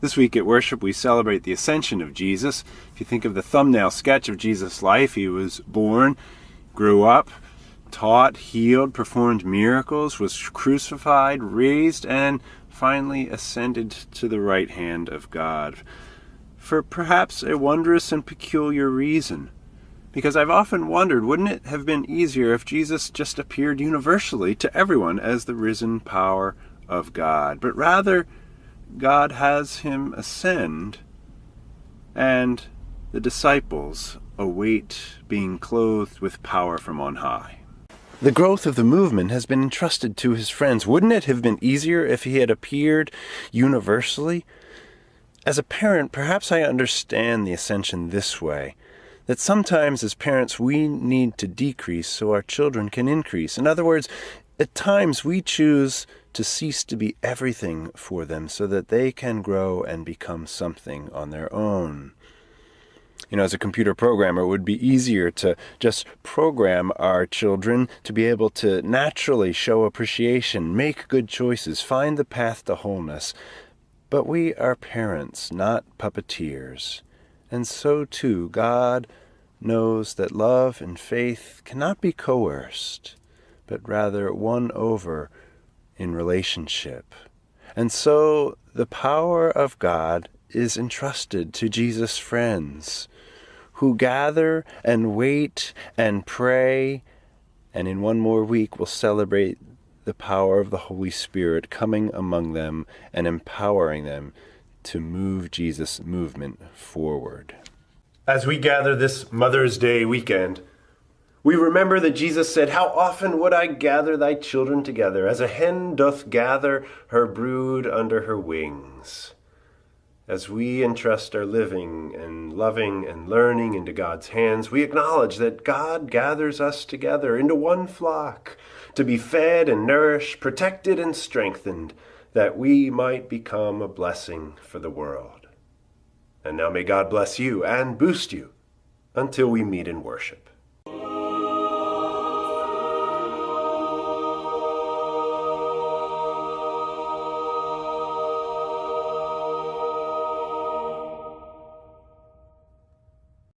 This week at worship, we celebrate the ascension of Jesus. If you think of the thumbnail sketch of Jesus' life, he was born, grew up, taught, healed, performed miracles, was crucified, raised, and finally ascended to the right hand of God for perhaps a wondrous and peculiar reason. Because I've often wondered, wouldn't it have been easier if Jesus just appeared universally to everyone as the risen power of God? But rather, God has him ascend, and the disciples await being clothed with power from on high. The growth of the movement has been entrusted to his friends. Wouldn't it have been easier if he had appeared universally? As a parent, perhaps I understand the ascension this way, that sometimes as parents we need to decrease so our children can increase. In other words, at times we choose to cease to be everything for them so that they can grow and become something on their own. As a computer programmer, it would be easier to just program our children to be able to naturally show appreciation, make good choices, find the path to wholeness. But we are parents, not puppeteers. And so too, God knows that love and faith cannot be coerced, but rather won over in relationship. And so the power of God is entrusted to Jesus' friends, who gather and wait and pray, and in one more week will celebrate the power of the Holy Spirit coming among them and empowering them to move Jesus' movement forward. As we gather this Mother's Day weekend, we remember that Jesus said, "How often would I gather thy children together, as a hen doth gather her brood under her wings." As we entrust our living and loving and learning into God's hands, we acknowledge that God gathers us together into one flock to be fed and nourished, protected and strengthened, that we might become a blessing for the world. And now may God bless you and boost you until we meet in worship.